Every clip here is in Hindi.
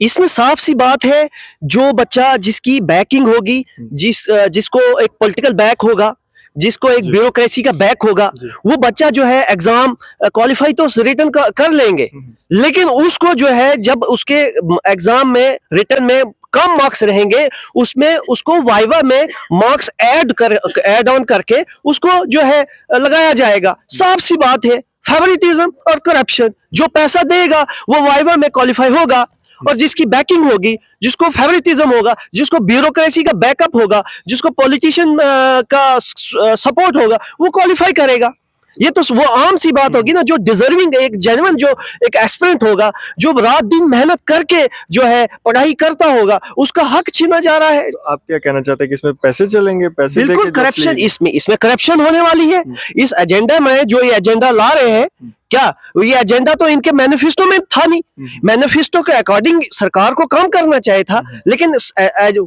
इसमें साफ सी बात है, जो बच्चा जिसकी बैकिंग होगी, जिसको एक पॉलिटिकल बैक होगा, जिसको एक जी। ब्यूरोक्रेसी का बैक होगा, जी। वो बच्चा जो है एग्जाम क्वालिफाई तो रिटर्न कर लेंगे, लेकिन उसको जो है जब उसके एग्जाम में रिटर्न में कम मार्क्स रहेंगे, उसमें उसको वाइवा में मार्क्स ऐड ऑन करके उसको जो है लगाया जाएगा। साफ सी बात है, फेवरिटिज्म और करप्शन। जो पैसा देगा वो वाइवा में क्वालिफाई होगा, और जिसकी बैकिंग होगी, जिसको फेवरिटिज्म होगा, जिसको ब्यूरोक्रेसी का बैकअप होगा, जिसको पॉलिटिशियन का सपोर्ट होगा, वो क्वालिफाई करेगा। ये तो वो आम सी बात होगी ना। जो डिजर्विंग एक जेन्युइन जो एक एस्पिरेंट होगा, जो रात दिन मेहनत करके जो है पढ़ाई करता होगा, उसका हक छीना जा रहा है। तो आप क्या कहना चाहते हैं कि इसमें पैसे चलेंगे, पैसे बिल्कुल देके करप्शन, इसमें करप्शन होने वाली है। इस एजेंडा में जो ये एजेंडा ला रहे हैं, क्या ये एजेंडा तो इनके मैनिफेस्टो में था नहीं। मैनिफेस्टो के अकॉर्डिंग सरकार को काम करना चाहिए था, लेकिन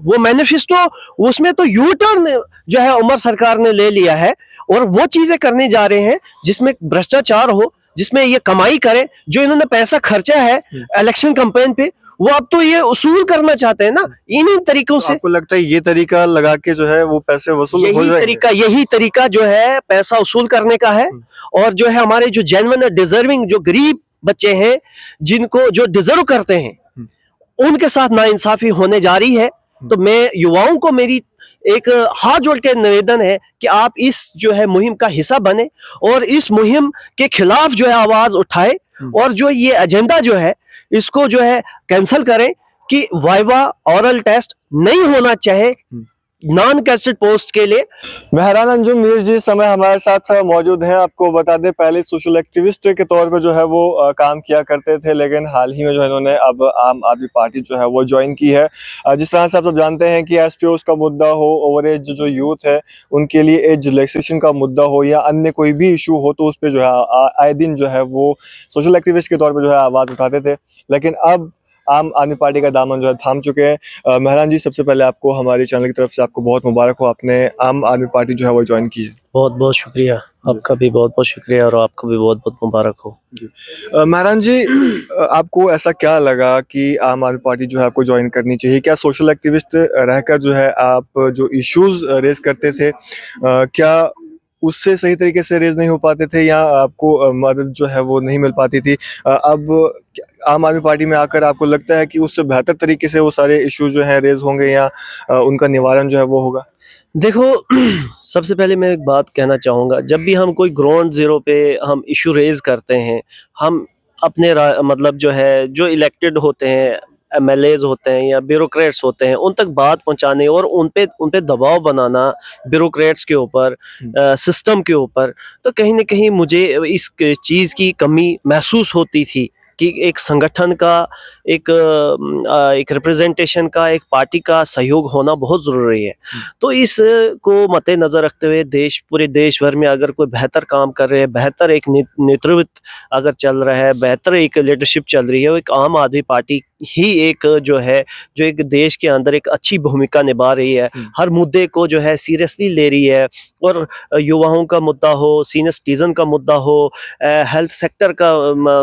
वो मैनिफेस्टो, उसमें तो यू टर्न जो है उमर सरकार ने ले लिया है, और वो चीजें करने जा रहे हैं जिसमें भ्रष्टाचार हो, जिसमें ये कमाई करे। जो इन्होंने पैसा खर्चा है इलेक्शन कैंपेन पे, वो अब तो ये उसूल करना चाहते हैं ना इन्हीं तरीकों से। आपको लगता है ये तरीका लगा के जो है वो पैसे वसूल हो जाएंगे? यही तरीका जो है पैसा वसूल करने का है। और जो है हमारे जो जेन्युइन डिजर्विंग जो गरीब बच्चे हैं, जिनको जो डिजर्व करते हैं, उनके साथ नाइंसाफी होने जा रही है। तो मैं युवाओं को मेरी एक हाथ जोड़ के निवेदन है कि आप इस जो है मुहिम का हिस्सा बने, और इस मुहिम के खिलाफ जो है आवाज उठाए, और जो ये एजेंडा जो है इसको जो है कैंसिल करें, कि वाइवा ऑरल टेस्ट नहीं होना चाहिए नॉन कैस्टेड पोस्ट के लिए। मेहरान अंजुम मीर जी समय हमारे साथ मौजूद हैं। आपको बता दें, पहले सोशल एक्टिविस्ट के तौर पे जो है वो काम किया करते थे, लेकिन हाल ही में जो है इन्होंने अब आम आदमी पार्टी जो है वो ज्वाइन की है। जिस तरह से आप सब जानते हैं कि एसपीओस का मुद्दा हो, ओवर एज जो यूथ है उनके लिए एज रिलैक्सेशन का मुद्दा हो, या अन्य कोई भी इशू हो, तो उस पर जो है आए दिन जो है वो सोशल एक्टिविस्ट के तौर पर जो है आवाज़ उठाते थे। लेकिन अब आम आदमी पार्टी का दामन जो है थाम चुके हैं। मेहरान जी, सबसे पहले आपको हमारी चैनल की तरफ से आपको बहुत मुबारक हो, आपने आम आदमी पार्टी जो है वो ज्वाइन की है। बहुत बहुत शुक्रिया, आपका भी बहुत बहुत शुक्रिया, और आपको भी बहुत बहुत मुबारक हो। मेहरान जी, आपको ऐसा क्या लगा कि आम आदमी पार्टी जो है आपको ज्वाइन करनी चाहिए? क्या सोशल एक्टिविस्ट रहकर जो है आप जो इश्यूज रेज करते थे, क्या उससे सही तरीके से रेज नहीं हो पाते थे, या आपको मदद जो है वो नहीं मिल पाती थी? अब आम आदमी पार्टी में आकर आपको लगता है कि उससे बेहतर तरीके से वो सारे इश्यूज जो है रेज होंगे, या उनका निवारण जो है वो होगा? देखो, सबसे पहले मैं एक बात कहना चाहूँगा, जब भी हम कोई ग्राउंड ज़ीरो पे हम इशू रेज़ करते हैं, हम अपने मतलब जो है, जो इलेक्टेड होते हैं, एमएलएज़ होते हैं या ब्यूरोक्रेट्स होते हैं, उन तक बात पहुँचाने और उन पे दबाव बनाना ब्यूरोक्रेट्स के ऊपर, सिस्टम के ऊपर, तो कहीं न कहीं मुझे इस चीज़ की कमी महसूस होती थी कि एक संगठन का, एक रिप्रेजेंटेशन का, एक पार्टी का सहयोग होना बहुत ज़रूरी है। तो इस को मद्देनज़र रखते हुए पूरे देश भर में अगर कोई बेहतर काम कर रहे हैं, बेहतर एक नेतृत्व अगर चल रहा है, बेहतर एक लीडरशिप चल रही है, वो एक आम आदमी पार्टी ही एक जो है, जो एक देश के अंदर एक अच्छी भूमिका निभा रही है, हर मुद्दे को जो है सीरियसली ले रही है। और युवाओं का मुद्दा हो, सीनियर सिटीज़न का मुद्दा हो, हेल्थ सेक्टर का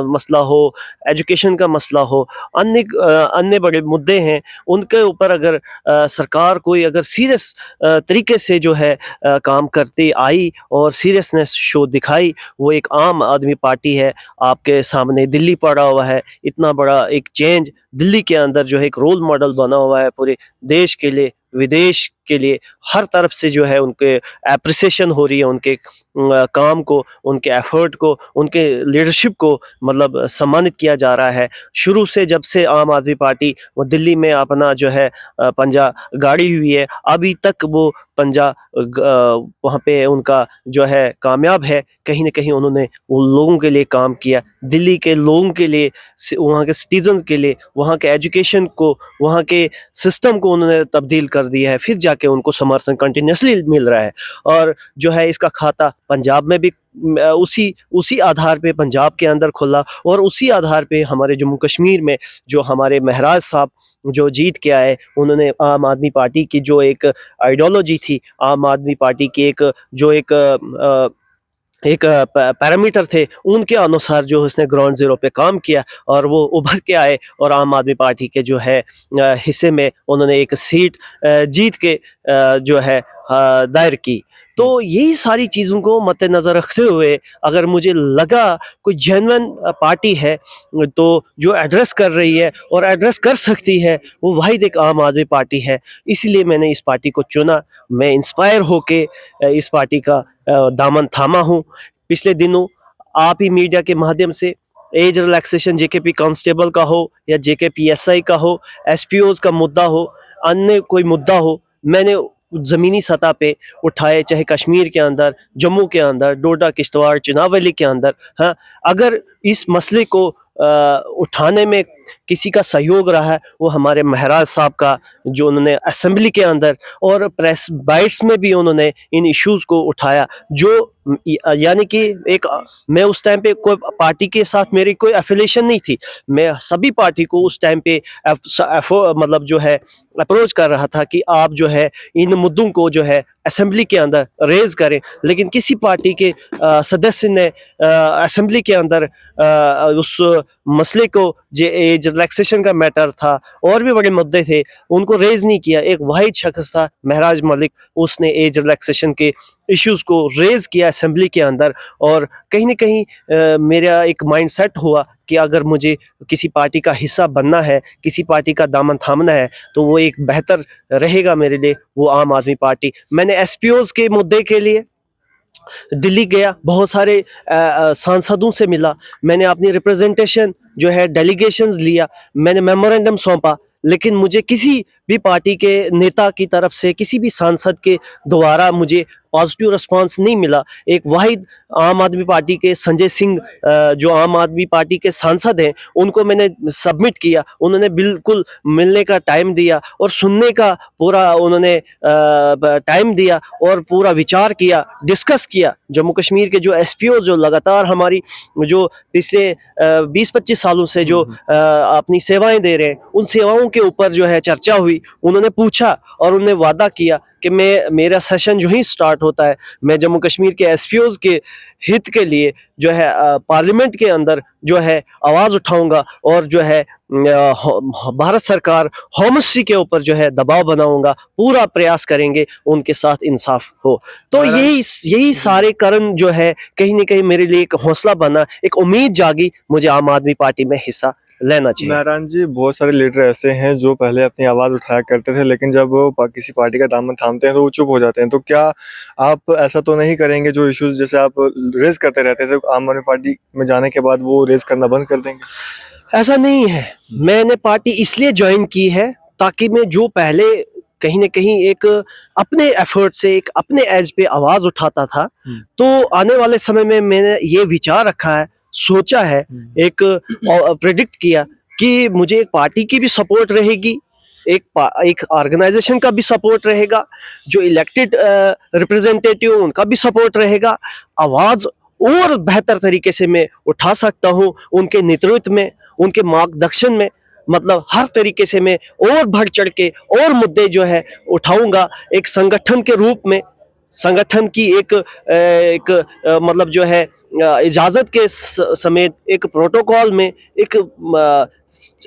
मसला हो, एजुकेशन का मसला हो, अन्य बड़े मुद्दे हैं, उनके ऊपर अगर सरकार कोई अगर सीरियस तरीके से जो है काम करती आई और सीरियसनेस शो दिखाई, वो एक आम आदमी पार्टी है। आपके सामने दिल्ली पड़ा हुआ है, इतना बड़ा एक चेंज दिल्ली के अंदर जो है एक रोल मॉडल बना हुआ है पूरे देश के लिए, विदेश के लिए, हर तरफ से जो है उनके एप्रिसिएशन हो रही है, उनके काम को, उनके एफर्ट को, उनके लीडरशिप को मतलब सम्मानित किया जा रहा है। शुरू से जब से आम आदमी पार्टी वो दिल्ली में अपना जो है पंजा गाड़ी हुई है, अभी तक वो पंजा वहाँ पे उनका जो है कामयाब है। कहीं न कहीं उन्होंने उन लोगों के लिए काम किया, दिल्ली के लोगों के लिए, वहाँ के सिटीज़न के लिए, वहाँ के एजुकेशन को, वहाँ के सिस्टम को उन्होंने तब्दील कर दिया है, फिर जाके उनको समर्थन कंटिन्यूअसली मिल रहा है। और जो है इसका खाता पंजाब में भी उसी आधार पे पंजाब के अंदर खुला, और उसी आधार पे हमारे जम्मू कश्मीर में जो हमारे महराज साहब जो जीत के आए, उन्होंने आम आदमी पार्टी की जो एक आइडियोलॉजी थी, आम आदमी पार्टी की एक जो एक एक पैरामीटर थे, उनके अनुसार जो उसने ग्राउंड ज़ीरो पे काम किया और वो उभर के आए और आम आदमी पार्टी के जो है हिस्से में उन्होंने एक सीट जीत के जो है दायर की। तो यही सारी चीज़ों को मद्देनज़र रखते हुए अगर मुझे लगा कोई जेन्युइन पार्टी है तो जो एड्रेस कर रही है और एड्रेस कर सकती है, वो वाहिद एक आम आदमी पार्टी है। इसीलिए मैंने इस पार्टी को चुना। मैं इंस्पायर होके इस पार्टी का दामन थामा हूँ। पिछले दिनों आप ही मीडिया के माध्यम से एज रिलैक्सेशन जेकेपी कांस्टेबल का हो या जेके पीएसआई का हो, एसपीओज का मुद्दा हो, अन्य कोई मुद्दा हो, मैंने ज़मीनी सतह पे उठाए, चाहे कश्मीर के अंदर, जम्मू के अंदर, डोडा, किश्तवाड़, चनावली के अंदर। हाँ, अगर इस मसले को उठाने में किसी का सहयोग रहा है, वो हमारे महराज साहब का, जो उन्होंने असेंबली के अंदर और प्रेस बाइट्स में भी उन्होंने इन इश्यूज़ को उठाया, जो यानी कि एक मैं उस टाइम पे कोई पार्टी के साथ मेरी कोई एफिलिएशन नहीं थी। मैं सभी पार्टी को उस टाइम पे मतलब जो है अप्रोच कर रहा था कि आप जो है इन मुद्दों को जो है असेंबली के अंदर रेज़ करें, लेकिन किसी पार्टी के सदस्य ने असेंबली के अंदर उस मसले को, जो एज रिलैक्सेशन का मैटर था और भी बड़े मुद्दे थे, उनको रेज़ नहीं किया। एक वाहिद शख्स था महराज मलिक, उसने एज रिलैक्सेशन के इश्यूज़ को रेज़ किया असेंबली के अंदर। और कहीं न कहीं मेरा एक माइंड सेट हुआ कि अगर मुझे किसी पार्टी का हिस्सा बनना है, किसी पार्टी का दामन थामना है, तो वो एक बेहतर रहेगा मेरे लिए, वो आम आदमी पार्टी। मैंने एसपीओज़ के मुद्दे के लिए दिल्ली गया, बहुत सारे सांसदों से मिला, मैंने अपनी रिप्रेजेंटेशन जो है डेलीगेशंस लिया, मैंने मेमोरेंडम सौंपा, लेकिन मुझे किसी भी पार्टी के नेता की तरफ से, किसी भी सांसद के द्वारा मुझे पॉजिटिव रिस्पांस नहीं मिला। एक वाहिद आम आदमी पार्टी के संजय सिंह, जो आम आदमी पार्टी के सांसद हैं, उनको मैंने सबमिट किया, उन्होंने बिल्कुल मिलने का टाइम दिया और सुनने का पूरा उन्होंने टाइम दिया और पूरा विचार किया, डिस्कस किया। जम्मू कश्मीर के जो एसपीओ जो लगातार हमारी जो पिछले 20-25 सालों से जो अपनी सेवाएं दे रहे हैं, उन सेवाओं के ऊपर जो है चर्चा हुई। उन्होंने पूछा और उन्होंने वादा किया कि मेरा सेशन जो ही स्टार्ट होता है, मैं जम्मू कश्मीर के एसपीओज़ के हित के लिए जो है पार्लियामेंट के अंदर जो है आवाज़ उठाऊंगा और जो है भारत सरकार होमस्ट्री के ऊपर जो है दबाव बनाऊंगा, पूरा प्रयास करेंगे उनके साथ इंसाफ हो। तो यही सारे कारण जो है कहीं न कहीं मेरे लिए एक हौसला बना, एक उम्मीद जागी, मुझे आम आदमी पार्टी में हिस्सा लेना चाहिए। नारायण जी, बहुत सारे लीडर ऐसे हैं जो पहले अपनी आवाज़ उठाया करते थे, लेकिन जब वो किसी पार्टी का दामन थामते हैं तो वो चुप हो जाते हैं। तो क्या आप ऐसा तो नहीं करेंगे, जो इश्यूज जैसे आप रेज करते रहते थे आम आदमी पार्टी में जाने के बाद वो रेज करना बंद कर देंगे? ऐसा नहीं है। मैंने पार्टी इसलिए ज्वाइन की है ताकि मैं जो पहले कहीं न कहीं एक अपने एफर्ट से, एक अपने एज पे आवाज़ उठाता था, तो आने वाले समय में मैंने ये विचार रखा है, सोचा है, एक प्रेडिक्ट किया कि मुझे एक पार्टी की भी सपोर्ट रहेगी, एक ऑर्गेनाइजेशन का भी सपोर्ट रहेगा, जो इलेक्टेड रिप्रेजेंटेटिव उनका भी सपोर्ट रहेगा। आवाज़ और बेहतर तरीके से मैं उठा सकता हूँ उनके नेतृत्व में, उनके मार्गदर्शन में, मतलब हर तरीके से मैं और बढ़ चढ़ के और मुद्दे जो है उठाऊंगा। एक संगठन के रूप में, संगठन की एक मतलब जो है इजाज़त के समेत एक प्रोटोकॉल में, एक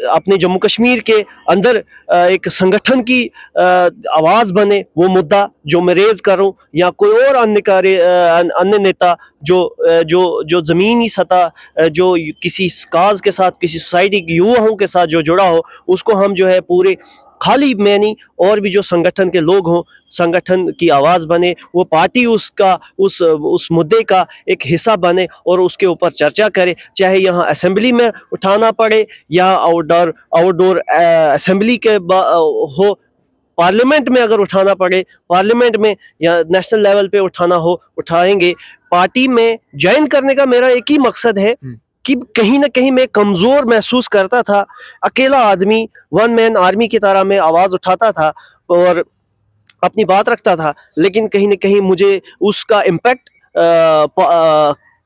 अपने जम्मू कश्मीर के अंदर एक संगठन की आवाज़ बने, वो मुद्दा जो मैं रेज़ करूं, या कोई और अन्य नेता जो ज़मीनी सतह जो किसी काज के साथ, किसी सोसाइटी के युवाओं के साथ जो जुड़ा हो, उसको हम जो है पूरे, खाली मैं नहीं, और भी जो संगठन के लोग हों, संगठन की आवाज़ बने, वो पार्टी उसका उस मुद्दे का एक हिस्सा बने और उसके ऊपर चर्चा करे, चाहे यहाँ असेंबली में उठाना पड़े या आउटडोर असेंबली के हो, पार्लियामेंट में अगर उठाना पड़े, पार्लियामेंट में या नेशनल लेवल पे उठाना हो, उठाएंगे। पार्टी में ज्वाइन करने का मेरा एक ही मकसद है कि कहीं ना कहीं मैं कमज़ोर महसूस करता था, अकेला आदमी, वन मैन आर्मी की तरह मैं आवाज़ उठाता था और अपनी बात रखता था, लेकिन कहीं ना कहीं मुझे उसका इम्पैक्ट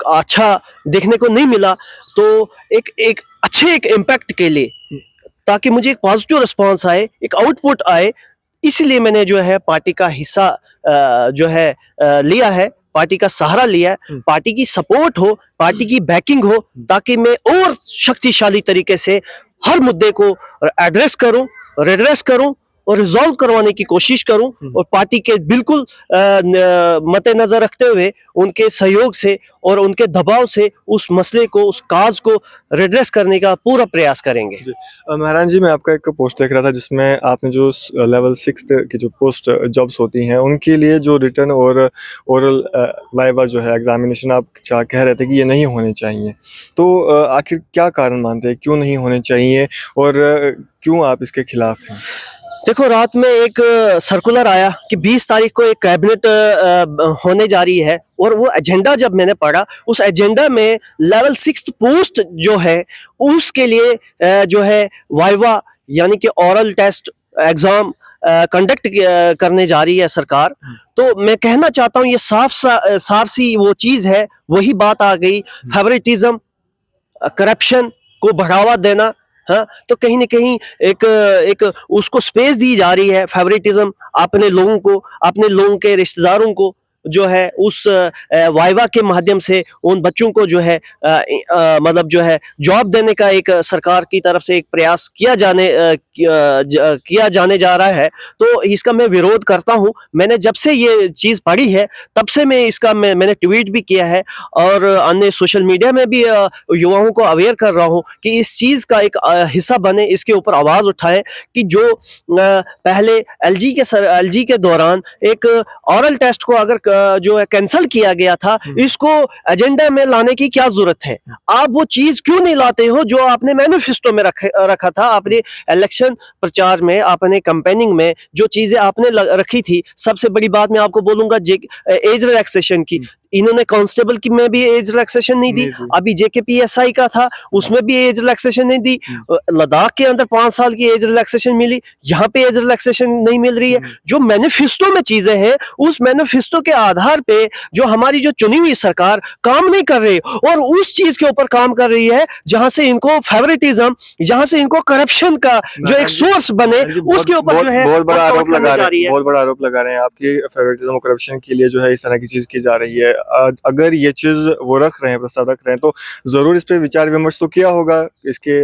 अच्छा देखने को नहीं मिला। तो एक अच्छे एक इम्पैक्ट के लिए, ताकि मुझे एक पॉजिटिव रिस्पांस आए, एक आउटपुट आए, इसलिए मैंने जो है पार्टी का हिस्सा जो है लिया है। पार्टी का सहारा लिया है, पार्टी की सपोर्ट हो, पार्टी की बैकिंग हो, ताकि मैं और शक्तिशाली तरीके से हर मुद्दे को एड्रेस करूं, रेड्रेस करूं और रिजॉल्व करवाने की कोशिश करूं और पार्टी के बिल्कुल मद्देनजर रखते हुए उनके सहयोग से और उनके दबाव से उस मसले को, उस काज को रेड्रेस करने का पूरा प्रयास करेंगे। महरान जी, मैं आपका एक पोस्ट देख रहा था जिसमें आपने जो लेवल 6 की जो पोस्ट जॉब्स होती हैं उनके लिए जो रिटन और ओरल वाइवा जो है एग्जामिनेशन, आप कह रहे थे कि ये नहीं होने चाहिए, तो आखिर क्या कारण मानते हैं, क्यों नहीं होने चाहिए और क्यों आप इसके खिलाफ हैं? देखो, रात में एक सर्कुलर आया कि 20 तारीख को एक कैबिनेट होने जा रही है और वो एजेंडा जब मैंने पढ़ा, उस एजेंडा में लेवल 6 पोस्ट जो है उसके लिए जो है वाइवा यानी कि ओरल टेस्ट एग्जाम कंडक्ट करने जा रही है सरकार। तो मैं कहना चाहता हूँ ये साफ सी वो चीज है, वही बात आ गई, फेवरेटिज्म, करप्शन को बढ़ावा देना। हाँ, तो कहीं ना कहीं एक उसको स्पेस दी जा रही है, फेवरेटिज्म अपने लोगों के रिश्तेदारों को जो है उस वाइवा के माध्यम से उन बच्चों को जो है मतलब जो है जॉब देने का एक सरकार की तरफ से एक प्रयास किया जाने जा रहा है। तो इसका मैं विरोध करता हूं। मैंने जब से ये चीज़ पढ़ी है तब से मैंने ट्वीट भी किया है और अन्य सोशल मीडिया में भी युवाओं को अवेयर कर रहा हूं कि इस चीज़ का एक हिस्सा बने, इसके ऊपर आवाज़ उठाए कि जो पहले एलजी के दौरान एक ऑरल टेस्ट को अगर जो है कैंसिल किया गया था, इसको एजेंडा में लाने की क्या जरूरत है? आप वो चीज क्यों नहीं लाते हो जो आपने मैनिफेस्टो में रखा था, आपने इलेक्शन प्रचार में, आपने कैंपेनिंग में जो चीजें आपने रखी थी। सबसे बड़ी बात मैं आपको बोलूंगा एज रिलैक्सेशन की। इन्होंने कांस्टेबल की में भी एज रिलैक्सेशन नहीं दी, अभी जेकेपीएसआई का था उसमें भी एज रिलैक्सेशन नहीं दी। लद्दाख के अंदर 5 साल की एज रिलैक्सेशन मिली, यहाँ पे एज रिलैक्सेशन नहीं मिल रही है। जो मैनिफेस्टो में चीजें हैं, उस मैनिफेस्टो के आधार पे जो हमारी जो चुनी हुई सरकार काम नहीं कर रही और उस चीज के ऊपर काम कर रही है जहां से इनको फेवरेटिज्म, जहां से इनको करप्शन का जो एक सोर्स बने, उसके ऊपर जो है बहुत बड़ा आरोप लगा रहे हैं आपकी फेवरेटिज्म और करप्शन के लिए जो है इस तरह की चीज की जा रही है। अगर ये चीज वो रख रहे हैं, प्रस्ताव रख रहे हैं, तो जरूर इस पे विचार विमर्श तो किया होगा। इसके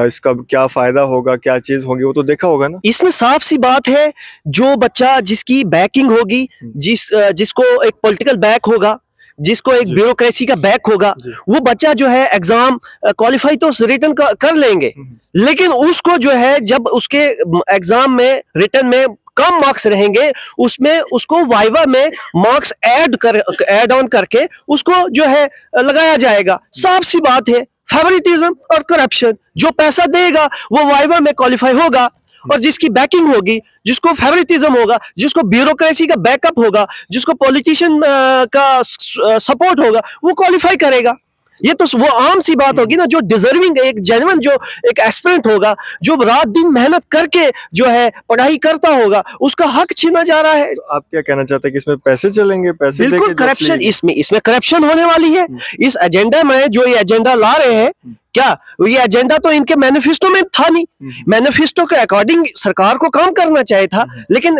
इसका क्या फायदा होगा, क्या चीज होगी, वो तो देखा होगा ना। इसमें साफ सी बात है, जो बच्चा जिसकी बैकिंग होगी, जिसको एक पॉलिटिकल बैक होगा, जिसको एक ब्यूरोक्रेसी का बैक होगा, वो बच्चा जो है एग्जाम क्वालिफाई तो रिटर्न कर लेंगे, लेकिन उसको जो है जब उसके एग्जाम में रिटर्न में कम मार्क्स रहेंगे, उसमें उसको वाइवा में मार्क्स ऐड ऑन करके उसको जो है लगाया जाएगा। साफ सी बात है, फेवरेटिज्म और करप्शन। जो पैसा देगा वो वाइवा में क्वालिफाई होगा और जिसकी बैकिंग होगी, जिसको फेवरेटिज्म होगा, जिसको ब्यूरोक्रेसी का बैकअप होगा, जिसको पॉलिटिशियन का सपोर्ट होगा, वो क्वालिफाई करेगा। ये तो वो आम सी बात होगी ना। जो डिजर्विंग, एक जेन्युइन जो एक एस्पिरेंट होगा, जो रात दिन मेहनत करके जो है पढ़ाई करता होगा, उसका हक छीना जा रहा है। तो आप क्या कहना चाहते हैं कि इसमें पैसे चलेंगे? पैसे बिल्कुल करप्शन, इसमें करप्शन होने वाली है। इस एजेंडा में जो ये एजेंडा ला रहे हैं, क्या ये एजेंडा तो इनके मैनिफेस्टो में था नहीं। मैनिफेस्टो के अकॉर्डिंग सरकार को काम करना चाहिए था, लेकिन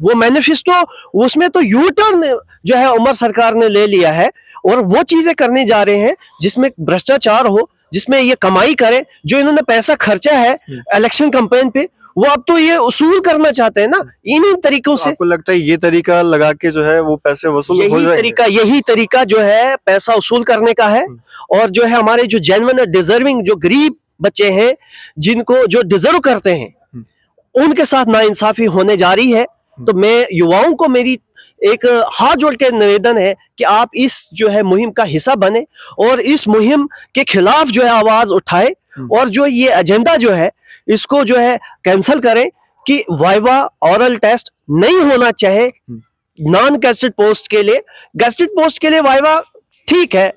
वो मैनिफेस्टो, उसमें तो यू टर्न जो है उमर सरकार ने ले लिया है और वो चीजें करने जा रहे हैं जिसमें भ्रष्टाचार हो, जिसमें ये कमाई करे। जो इन्होंने पैसा खर्चा है इलेक्शन कैंपेन पे, वो अब तो ये उसूल करना चाहते हैं ना इन्हीं तरीकों से। आपको लगता है ये तरीका लगा के जो है वो पैसे वसूल हो जाएंगे? यही तरीका जो है पैसा वसूल करने का है। और जो है हमारे जो जेन्युइन डिजर्विंग, जो गरीब बच्चे हैं, जिनको जो डिजर्व करते हैं, उनके साथ नाइंसाफी होने जा रही है। तो मैं युवाओं को मेरी एक हाथ जोड़ के निवेदन है कि आप इस जो है मुहिम का हिस्सा बने और इस मुहिम के खिलाफ जो है आवाज उठाए और जो ये एजेंडा जो है इसको जो है कैंसिल करें कि वाइवा ओरल टेस्ट नहीं होना चाहिए नॉन गेस्टेड पोस्ट के लिए। गेस्टेड पोस्ट के लिए वाइवा ठीक है,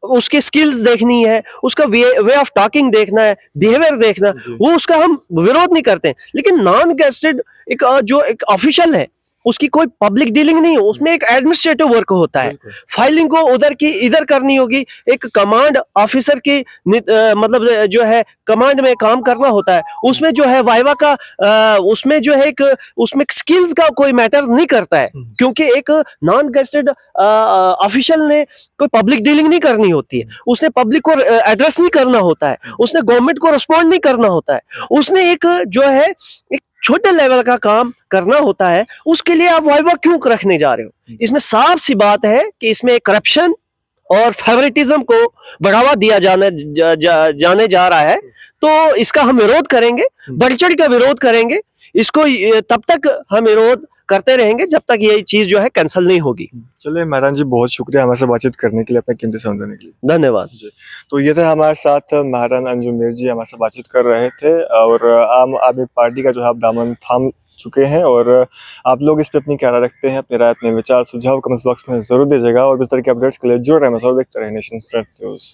उसके स्किल्स देखनी है, उसका वे ऑफ टॉकिंग देखना है, बिहेवियर देखना, वो उसका हम विरोध नहीं करते हैं। लेकिन नॉन गेस्टेड एक जो एक ऑफिशियल है, उसकी कोई पब्लिक डीलिंग नहीं हो, उसमें एक एडमिनिस्ट्रेटिव वर्क होता है। बिल्कुल। फाइलिंग को उधर की इधर करनी होगी, एक कमांड ऑफिसर की मतलब जो है कमांड में काम करना होता है। उसमें जो है वाइवा का उसमें जो है एक उसमें स्किल्स का कोई मैटर नहीं करता है, क्योंकि एक नॉन गेस्टेड ऑफिशियल ने कोई पब्लिक डीलिंग नहीं करनी होती है, उसने पब्लिक को एड्रेस नहीं करना होता है, उसने गवर्नमेंट को रिस्पॉन्ड नहीं करना होता है, उसने एक जो है एक छोटे लेवल का काम करना होता है। उसके लिए आप वाइवा क्यों रखने जा रहे हो? इसमें साफ सी बात है कि इसमें करप्शन और फेवरेटिज्म को बढ़ावा दिया जाने जा रहा है। तो इसका हम विरोध करेंगे, बढ़ चढ़ का विरोध करेंगे। इसको तब तक हम विरोध करते रहेंगे जब तक ये चीज जो है कैंसिल नहीं होगी। चलिए महरान जी, बहुत शुक्रिया हमारे साथ बातचीत करने के लिए, अपना कीमती समय देने के लिए। धन्यवाद जी। तो ये थे हमारे साथ महरान अंजुम मीर जी, हमारे साथ बातचीत कर रहे थे और आम आदमी पार्टी का जो है आप दामन थाम चुके हैं और आप लोग इस पे अपनी क्या राय रखते हैं, अपनी राय, अपने विचार, सुझाव कमेंट्स बॉक्स में जरूर दीजिएगा और इस तरह के अपडेट्स के लिए जुड़े रहें और देखते रहें नेशन फ्रंट न्यूज़।